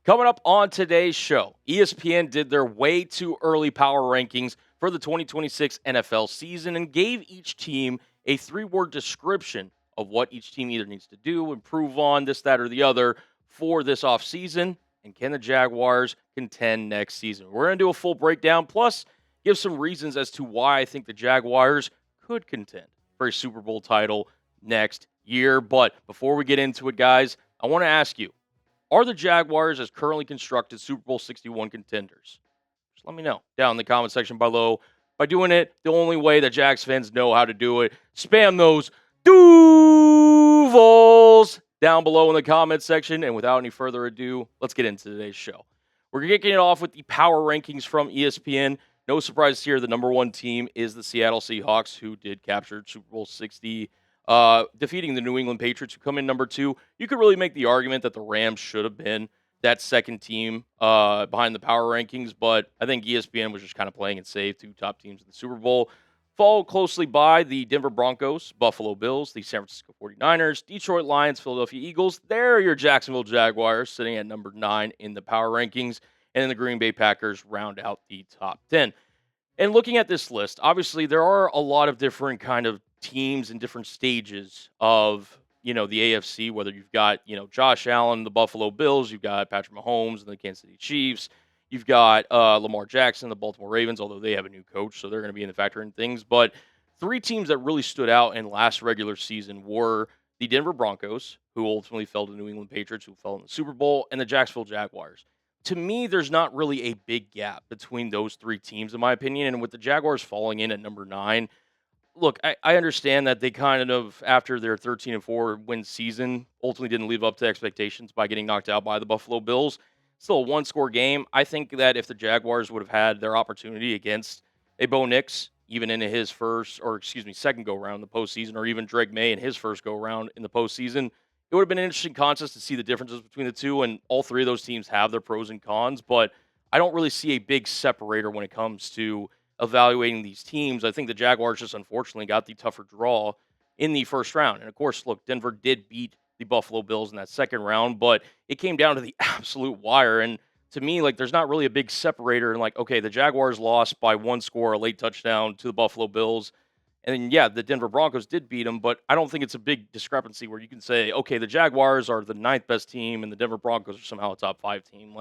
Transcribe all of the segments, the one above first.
Coming up on today's show, ESPN did their way too early power rankings for the 2026 NFL season and gave each team a three-word description of what each team either needs to do, improve on, this, that, or the other for this offseason. And can the Jaguars contend next season? We're going to do a full breakdown, plus give some reasons as to why I think the Jaguars could contend for a Super Bowl title next year. But before we get into it, guys, I want to ask you, are the Jaguars, as currently constructed, Super Bowl 61 contenders? Just let me know down in the comment section below. By doing it the only way that Jags fans know how to do it, spam those Duvals down below in the comment section. And without any further ado, let's get into today's show. We're kicking it off with the power rankings from ESPN. No surprise here, the number one team is the Seattle Seahawks, who did capture Super Bowl 60, defeating the New England Patriots, who come in number two. You could really make the argument that the Rams should have been that second team behind the power rankings, but I think ESPN was just kind of playing it safe. Two top teams in the Super Bowl. Followed closely by the Denver Broncos, Buffalo Bills, the San Francisco 49ers, Detroit Lions, Philadelphia Eagles. There are your Jacksonville Jaguars, sitting at number 9 in the power rankings. And then the Green Bay Packers round out the top 10. And looking at this list, obviously there are a lot of different kind of teams in different stages of, the AFC, whether you've got, Josh Allen, the Buffalo Bills, you've got Patrick Mahomes and the Kansas City Chiefs, you've got Lamar Jackson, the Baltimore Ravens, although they have a new coach, so they're going to be in the factor in things. But three teams that really stood out in last regular season were the Denver Broncos, who ultimately fell to New England Patriots, who fell in the Super Bowl, and the Jacksonville Jaguars. To me, there's not really a big gap between those three teams, in my opinion. And with the Jaguars falling in at number 9, look, I understand that they kind of, after their 13-4 win season, ultimately didn't live up to expectations by getting knocked out by the Buffalo Bills. Still a one-score game. I think that if the Jaguars would have had their opportunity against a Bo Nix, even in his second go-round in the postseason, or even Drake May in his first go-round in the postseason, it would have been an interesting contest to see the differences between the two, and all three of those teams have their pros and cons, but I don't really see a big separator when it comes to evaluating these teams. I think the Jaguars just unfortunately got the tougher draw in the first round. And of course, look, Denver did beat the Buffalo Bills in that second round, but it came down to the absolute wire. And to me, there's not really a big separator. And okay, the Jaguars lost by one score, a late touchdown to the Buffalo Bills. And then, yeah, the Denver Broncos did beat them, but I don't think it's a big discrepancy where you can say, okay, the Jaguars are the 9th best team and the Denver Broncos are somehow a top 5 team.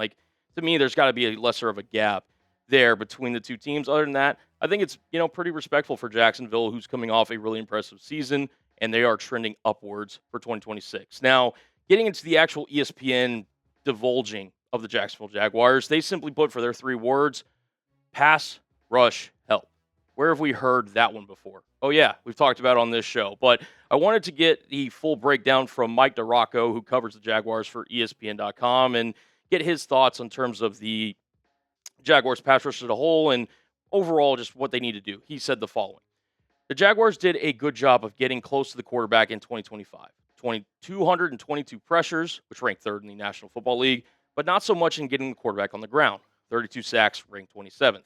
To me, there's got to be a lesser of a gap there between the two teams. Other than that, I think it's, pretty respectful for Jacksonville, who's coming off a really impressive season, and they are trending upwards for 2026. Now, getting into the actual ESPN divulging of the Jacksonville Jaguars, they simply put for their 3 words, pass, rush, help. Where have we heard that one before? Oh, yeah, we've talked about it on this show. But I wanted to get the full breakdown from Mike DiRocco, who covers the Jaguars for ESPN.com, and get his thoughts in terms of the Jaguars pass rush as a whole and overall just what they need to do. He said the following. The Jaguars did a good job of getting close to the quarterback in 2025. 222 pressures, which ranked 3rd in the National Football League, but not so much in getting the quarterback on the ground. 32 sacks, ranked 27th.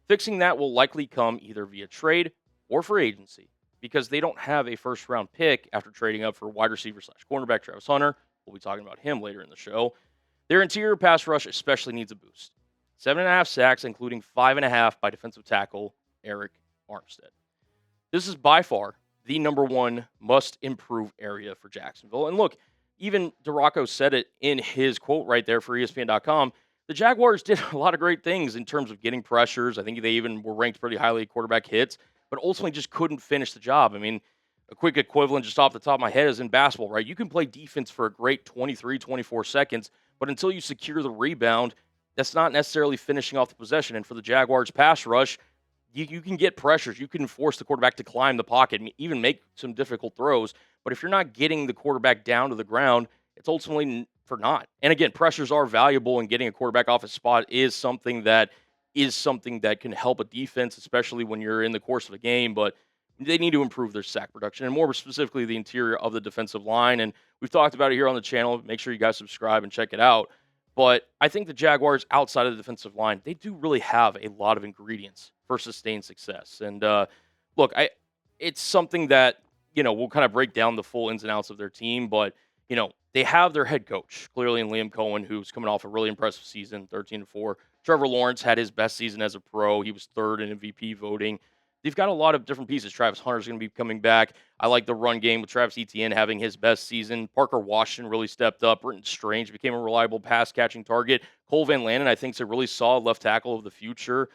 Fixing that will likely come either via trade or free agency because they don't have a first-round pick after trading up for wide receiver / cornerback Travis Hunter. We'll be talking about him later in the show. Their interior pass rush especially needs a boost. 7.5 sacks, including 5.5 by defensive tackle Arik Armstead. This is by far the number one must-improve area for Jacksonville. And look, even DiRocco said it in his quote right there for ESPN.com. The Jaguars did a lot of great things in terms of getting pressures. I think they even were ranked pretty highly at quarterback hits, but ultimately just couldn't finish the job. I mean, a quick equivalent just off the top of my head is in basketball, right? You can play defense for a great 23, 24 seconds, but until you secure the rebound, that's not necessarily finishing off the possession. And for the Jaguars pass rush, you can get pressures. You can force the quarterback to climb the pocket and even make some difficult throws. But if you're not getting the quarterback down to the ground, it's ultimately for naught. And again, pressures are valuable, and getting a quarterback off his spot is something that can help a defense, especially when you're in the course of a game. But they need to improve their sack production, and more specifically the interior of the defensive line. And we've talked about it here on the channel. Make sure you guys subscribe and check it out. But I think the Jaguars, outside of the defensive line, they do really have a lot of ingredients for sustained success. And look, it's something that, we'll kind of break down the full ins and outs of their team. But, they have their head coach, clearly in Liam Coen, who's coming off a really impressive season, 13-4. Trevor Lawrence had his best season as a pro. He was third in MVP voting. They've got a lot of different pieces. Travis Hunter's going to be coming back. I like the run game with Travis Etienne having his best season. Parker Washington really stepped up. Britton Strange became a reliable pass-catching target. Cole Van Lannon, I think, is a really solid left tackle of the future.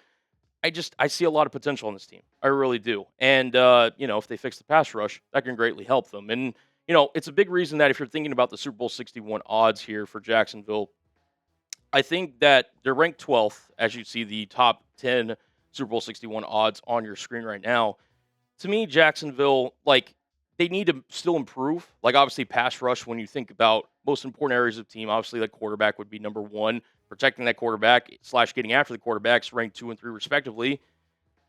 I see a lot of potential on this team. I really do. And, if they fix the pass rush, that can greatly help them. And, it's a big reason that if you're thinking about the Super Bowl 61 odds here for Jacksonville, I think that they're ranked 12th, as you see the top 10 Super Bowl 61 odds on your screen right now. To me, Jacksonville, they need to still improve. Obviously, pass rush, when you think about most important areas of the team, obviously, the quarterback would be number one. Protecting that quarterback / getting after the quarterbacks, ranked 2 and 3 respectively.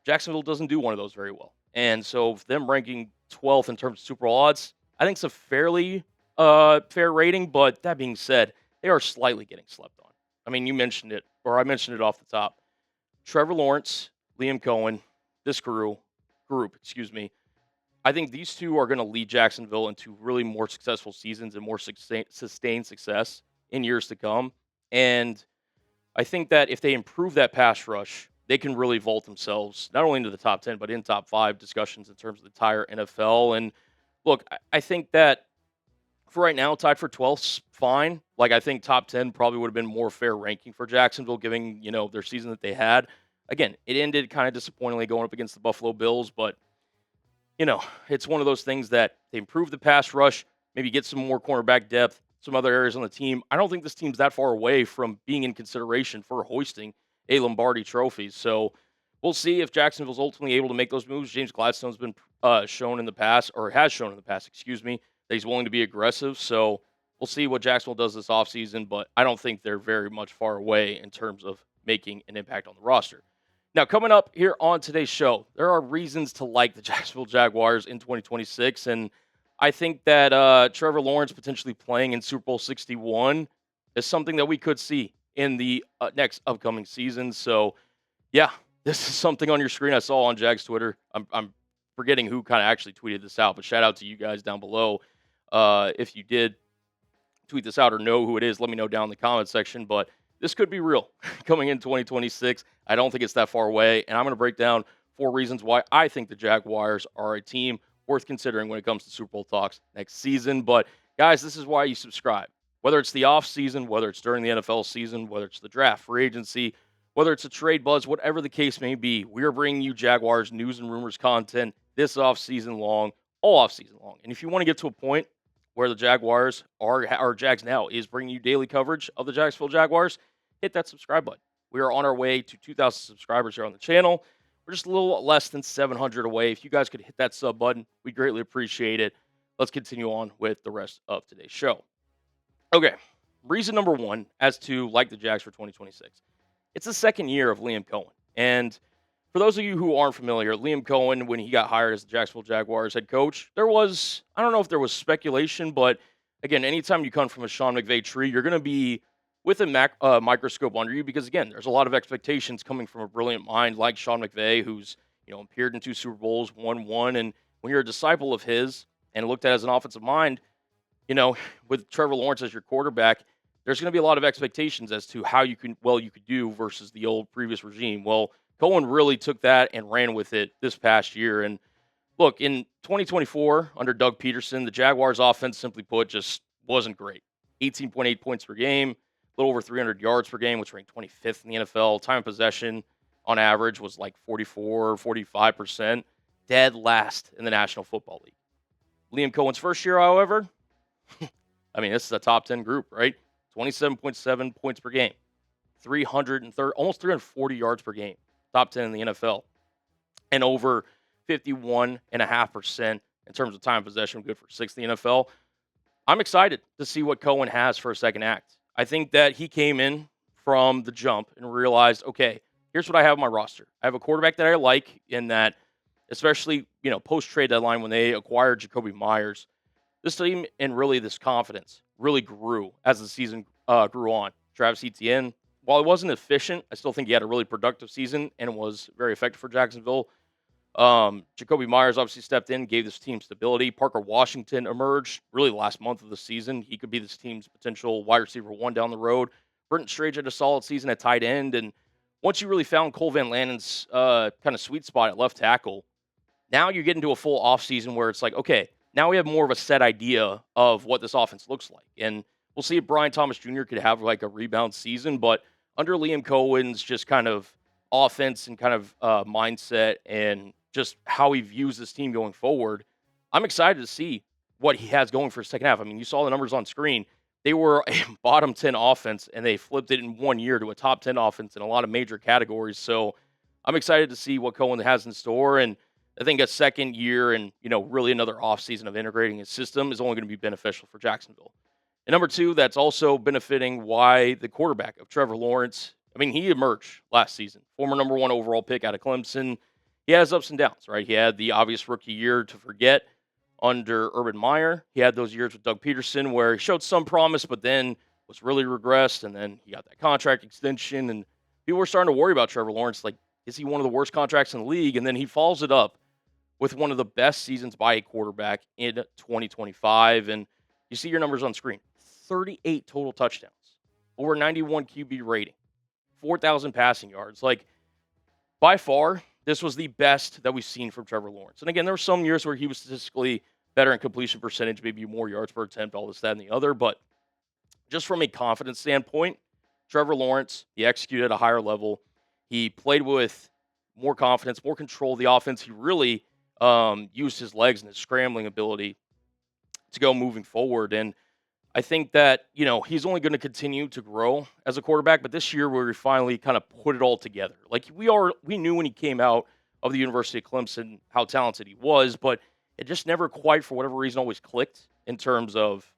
Jacksonville doesn't do one of those very well. And so them ranking 12th in terms of Super Bowl odds, I think it's a fairly fair rating. But that being said, they are slightly getting slept on. I mean, you mentioned it, or I mentioned it off the top. Trevor Lawrence, Liam Coen, this group, I think these two are going to lead Jacksonville into really more successful seasons and more sustained success in years to come. And I think that if they improve that pass rush, they can really vault themselves not only into the top 10, but in top 5 discussions in terms of the entire NFL. And look, I think that for right now, tied for 12th's fine. I think top 10 probably would have been more fair ranking for Jacksonville, given, their season that they had. Again, it ended kind of disappointingly going up against the Buffalo Bills, but, it's one of those things that they improve the pass rush, maybe get some more cornerback depth, some other areas on the team. I don't think this team's that far away from being in consideration for hoisting a Lombardi trophy. So we'll see if Jacksonville's ultimately able to make those moves. James Gladstone's been shown in the past, that he's willing to be aggressive. So we'll see what Jacksonville does this offseason, but I don't think they're very much far away in terms of making an impact on the roster. Now, coming up here on today's show, there are reasons to like the Jacksonville Jaguars in 2026, and I think that Trevor Lawrence potentially playing in Super Bowl 61 is something that we could see in the next upcoming season. So, yeah, this is something on your screen I saw on Jags Twitter. I'm forgetting who kind of actually tweeted this out, but shout out to you guys down below. If you did tweet this out or know who it is, let me know down in the comment section. But this could be real coming in 2026. I don't think it's that far away, and I'm going to break down 4 reasons why I think the Jaguars are a team worth considering when it comes to Super Bowl talks next season. But, guys, this is why you subscribe. Whether it's the off season, whether it's during the NFL season, whether it's the draft, free agency, whether it's a trade buzz, whatever the case may be, we are bringing you Jaguars news and rumors content this all off season long. And if you want to get to a point where the Jaguars or Jags Now is bringing you daily coverage of the Jacksonville Jaguars, hit that subscribe button. We are on our way to 2,000 subscribers here on the channel. We're just a little less than 700 away. If you guys could hit that sub button, we'd greatly appreciate it. Let's continue on with the rest of today's show. Okay, reason number 1 as to like the Jags for 2026. It's the second year of Liam Coen. And for those of you who aren't familiar, Liam Coen, when he got hired as the Jacksonville Jaguars head coach, I don't know if there was speculation, but again, anytime you come from a Sean McVay tree, you're going to be with a microscope under you because, again, there's a lot of expectations coming from a brilliant mind like Sean McVay, who's appeared in 2 Super Bowls, won 1. And when you're a disciple of his and looked at as an offensive mind, with Trevor Lawrence as your quarterback, there's going to be a lot of expectations as to how you could do versus the old previous regime. Well, Coen really took that and ran with it this past year. And look, in 2024, under Doug Peterson, the Jaguars' offense, simply put, just wasn't great. 18.8 points per game, a little over 300 yards per game, which ranked 25th in the NFL. Time of possession on average was like 44, 45%. Dead last in the National Football League. Liam Coen's first year, however, this is a top 10 group, right? 27.7 points per game, almost 340 yards per game, top 10 in the NFL, and over 51.5% in terms of time of possession, good for 6th in the NFL. I'm excited to see what Coen has for a second act. I think that he came in from the jump and realized, okay, here's what I have on my roster. I have a quarterback that I like in that, especially, post-trade deadline when they acquired Jacoby Myers, this team and really this confidence really grew as the season grew on. Travis Etienne, while he wasn't efficient, I still think he had a really productive season and was very effective for Jacksonville. Jacoby Myers obviously stepped in, gave this team stability. Parker Washington emerged really the last month of the season. He could be this team's potential wide receiver one down the road. Brenton Strange had a solid season at tight end. And once you really found Cole Van Lanen's kind of sweet spot at left tackle, now you get into a full offseason where it's like, okay, now we have more of a set idea of what this offense looks like. And we'll see if Brian Thomas Jr. could have like a rebound season. But under Liam Cohen's just kind of offense and kind of mindset and just how he views this team going forward, I'm excited to see what he has going for his second half. I mean, you saw the numbers on screen. They were a bottom 10 offense, and they flipped it in 1 year to a top 10 offense in a lot of major categories. So I'm excited to see what Coen has in store. And I think a second year and, really another offseason of integrating his system is only going to be beneficial for Jacksonville. And number two, that's also benefiting why the quarterback of Trevor Lawrence, I mean, he emerged last season, former number one overall pick out of Clemson. He has ups and downs, right? He had the obvious rookie year to forget under Urban Meyer. He had those years with Doug Peterson where he showed some promise, but then was really regressed. And then he got that contract extension. And people were starting to worry about Trevor Lawrence. Like, is he one of the worst contracts in the league? And then he follows it up with one of the best seasons by a quarterback in 2025. And you see your numbers on screen. 38 total touchdowns, over 91 QB rating, 4,000 passing yards. Like, by far, this was the best that we've seen from Trevor Lawrence. And again, there were some years where he was statistically better in completion percentage, maybe more yards per attempt, all this, that, and the other. But just from a confidence standpoint, Trevor Lawrence, he executed at a higher level. He played with more confidence, more control of the offense. He really used his legs and his scrambling ability to go moving forward. And I think that, he's only going to continue to grow as a quarterback, but this year we finally kind of put it all together. Like we knew when he came out of the University of Clemson how talented he was, but it just never quite, for whatever reason, always clicked in terms of,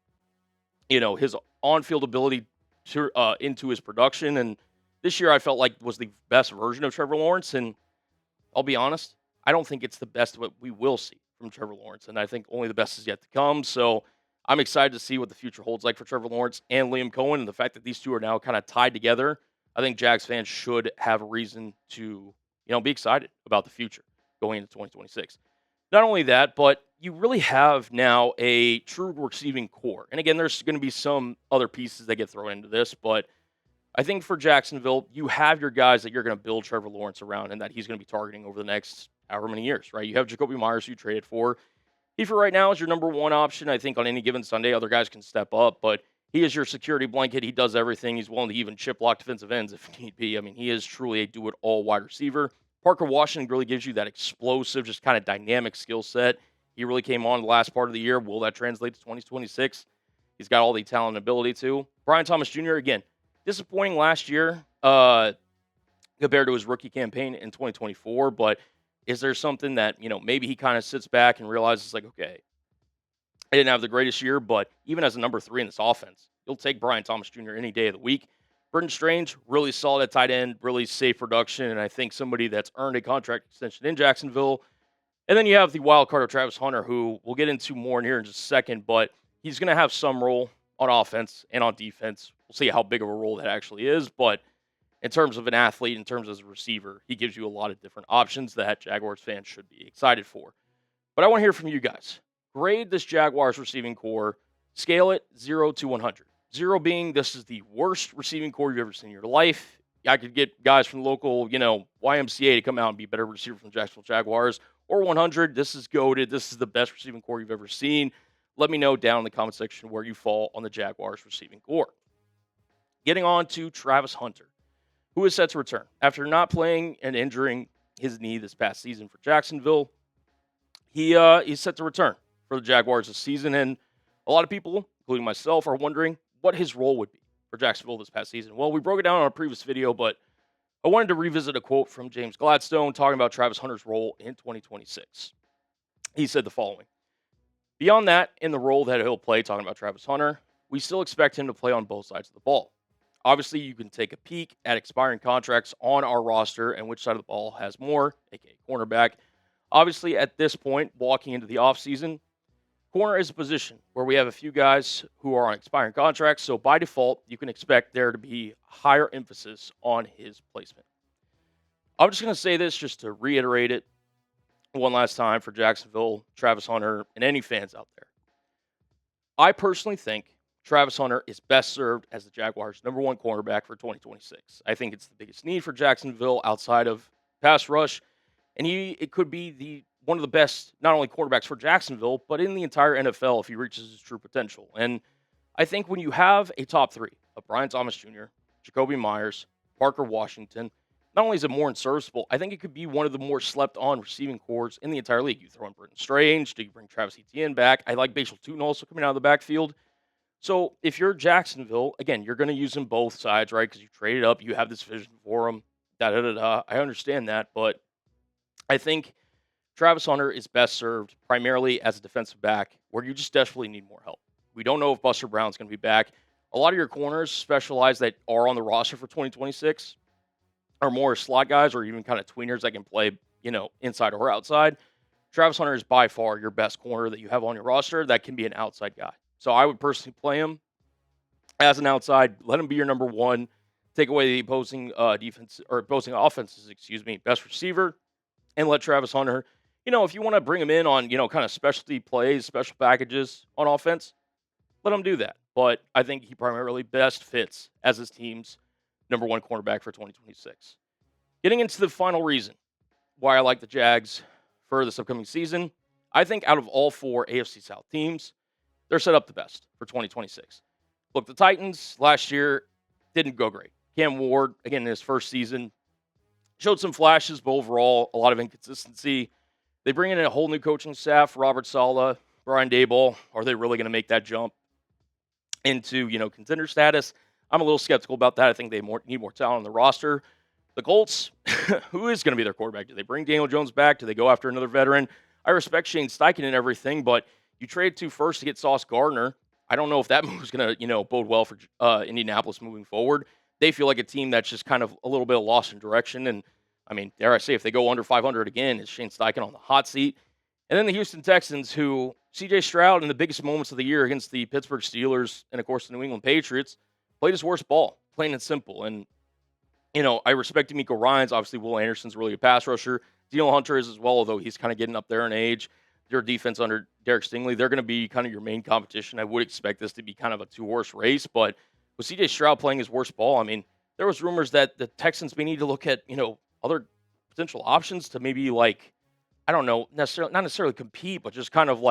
his on-field ability to, into his production. And this year I felt like was the best version of Trevor Lawrence. And I'll be honest, I don't think it's the best what we will see from Trevor Lawrence. And I think only the best is yet to come. So I'm excited to see what the future holds like for Trevor Lawrence and Liam Coen, and the fact that these two are now kind of tied together. I think Jags fans should have a reason to, be excited about the future going into 2026. Not only that, but you really have now a true receiving core. And again, there's going to be some other pieces that get thrown into this, but I think for Jacksonville, you have your guys that you're going to build Trevor Lawrence around and that he's going to be targeting over the next however many years, right? You have Jacoby Myers, who you traded for. He, for right now, is your number one option. I think on any given Sunday, other guys can step up, but he is your security blanket. He does everything. He's willing to even chip block defensive ends if need be. I mean, he is truly a do-it-all wide receiver. Parker Washington really gives you that explosive, just kind of dynamic skill set. He really came on the last part of the year. Will that translate to 2026? He's got all the talent and ability to. Brian Thomas Jr., again, disappointing last year compared to his rookie campaign in 2024, but is there something that, maybe he kind of sits back and realizes, like, okay, I didn't have the greatest year, but even as a number 3 in this offense, you'll take Brian Thomas Jr. any day of the week. Brenton Strange, really solid at tight end, really safe production, and I think somebody that's earned a contract extension in Jacksonville. And then you have the wild card of Travis Hunter, who we'll get into more in here in just a second, but he's going to have some role on offense and on defense. We'll see how big of a role that actually is, but in terms of an athlete, in terms of a receiver, he gives you a lot of different options that Jaguars fans should be excited for. But I want to hear from you guys. Grade this Jaguars receiving core. Scale it 0 to 100. 0 being this is the worst receiving core you've ever seen in your life. I could get guys from the local, YMCA to come out and be better receiver from Jacksonville Jaguars. Or 100, this is goated. This is the best receiving core you've ever seen. Let me know down in the comment section where you fall on the Jaguars receiving core. Getting on to Travis Hunter, who is set to return. After not playing and injuring his knee this past season for Jacksonville, he's set to return for the Jaguars this season. And a lot of people, including myself, are wondering what his role would be for Jacksonville this past season. Well, we broke it down on a previous video, but I wanted to revisit a quote from James Gladstone talking about Travis Hunter's role in 2026. He said the following: beyond that, in the role that he'll play, talking about Travis Hunter, we still expect him to play on both sides of the ball. Obviously, you can take a peek at expiring contracts on our roster and which side of the ball has more, aka cornerback. Obviously, at this point, walking into the offseason, corner is a position where we have a few guys who are on expiring contracts, so by default, you can expect there to be higher emphasis on his placement. I'm just going to say this just to reiterate it. one last time for Jacksonville, Travis Hunter, and any fans out there. I personally think Travis Hunter is best served as the Jaguars' number one cornerback for 2026. I think it's the biggest need for Jacksonville outside of pass rush, and it could be one of the best not only quarterbacks for Jacksonville, but in the entire NFL if he reaches his true potential. And I think when you have a top three of Brian Thomas Jr., Jacoby Myers, Parker Washington, not only is it more unserviceable, I think it could be one of the more slept-on receiving cores in the entire league. You throw in Britton Strange, do you bring Travis Etienne back? I like Bashal Tootin also coming out of the backfield. So if you're Jacksonville, again, you're going to use them both sides, right? Because you traded up, you have this vision for them. I understand that, but I think Travis Hunter is best served primarily as a defensive back where you just desperately need more help. We don't know if Buster Brown's going to be back. A lot of your corners specialized that are on the roster for 2026 are more slot guys or even kind of tweeners that can play, inside or outside. Travis Hunter is by far your best corner that you have on your roster that can be an outside guy. So I would personally play him as an outside. Let him be your number one. Take away the opposing offenses, best receiver, and let Travis Hunter, if you want to bring him in on, kind of specialty plays, special packages on offense, let him do that. But I think he primarily best fits as his team's number one cornerback for 2026. Getting into the final reason why I like the Jags for this upcoming season, I think out of all four AFC South teams, they're set up the best for 2026. Look, the Titans last year didn't go great. Cam Ward, again, in his first season, showed some flashes, but overall, a lot of inconsistency. They bring in a whole new coaching staff, Robert Saleh, Brian Daboll. Are they really going to make that jump into, contender status? I'm a little skeptical about that. I think they need more talent on the roster. The Colts, who is going to be their quarterback? Do they bring Daniel Jones back? Do they go after another veteran? I respect Shane Steichen and everything, but you traded 2 firsts to get Sauce Gardner. I don't know if that move is going to, bode well for Indianapolis moving forward. They feel like a team that's just kind of a little bit lost in direction. And, dare I say, if they go under 500 again, is Shane Steichen on the hot seat? And then the Houston Texans, who C.J. Stroud in the biggest moments of the year against the Pittsburgh Steelers and, of course, the New England Patriots, played his worst ball, plain and simple. And, I respect D'Amico Ryans. Obviously, Will Anderson's really a pass rusher. Daniel Hunter is as well, although he's kind of getting up there in age. Your defense under Derek Stingley, they're going to be kind of your main competition. I would expect this to be kind of a 2-horse race, but with C.J. Stroud playing his worst ball, there was rumors that the Texans may need to look at, other potential options to maybe not necessarily compete, but just kind of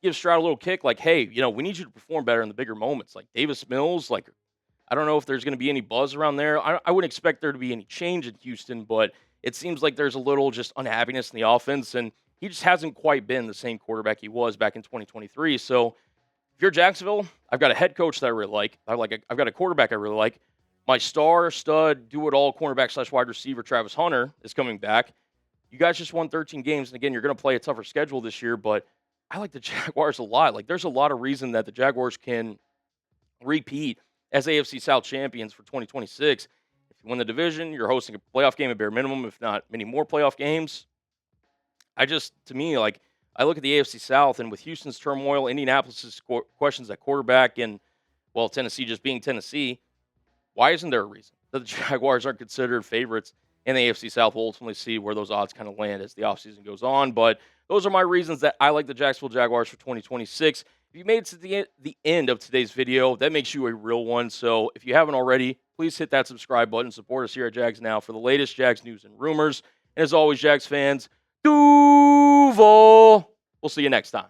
give Stroud a little kick. Hey, we need you to perform better in the bigger moments. Like Davis Mills, I don't know if there's going to be any buzz around there. I wouldn't expect there to be any change in Houston, but it seems like there's a little just unhappiness in the offense, and he just hasn't quite been the same quarterback he was back in 2023. So if you're Jacksonville, I've got a head coach that I really like. I've got a quarterback I really like. My star stud, do-it-all cornerback / wide receiver Travis Hunter is coming back. You guys just won 13 games, and again, you're going to play a tougher schedule this year, but I like the Jaguars a lot. There's a lot of reason that the Jaguars can repeat as AFC South champions for 2026. If you win the division, you're hosting a playoff game at bare minimum, if not many more playoff games. I look at the AFC South, and with Houston's turmoil, Indianapolis's questions at quarterback, and, Tennessee just being Tennessee, why isn't there a reason that the Jaguars aren't considered favorites in the AFC South? We'll ultimately see where those odds kind of land as the offseason goes on, but those are my reasons that I like the Jacksonville Jaguars for 2026. If you made it to the end of today's video, that makes you a real one. So if you haven't already, please hit that subscribe button. Support us here at Jags Now for the latest Jags news and rumors. And as always, Jags fans, Duval. We'll see you next time.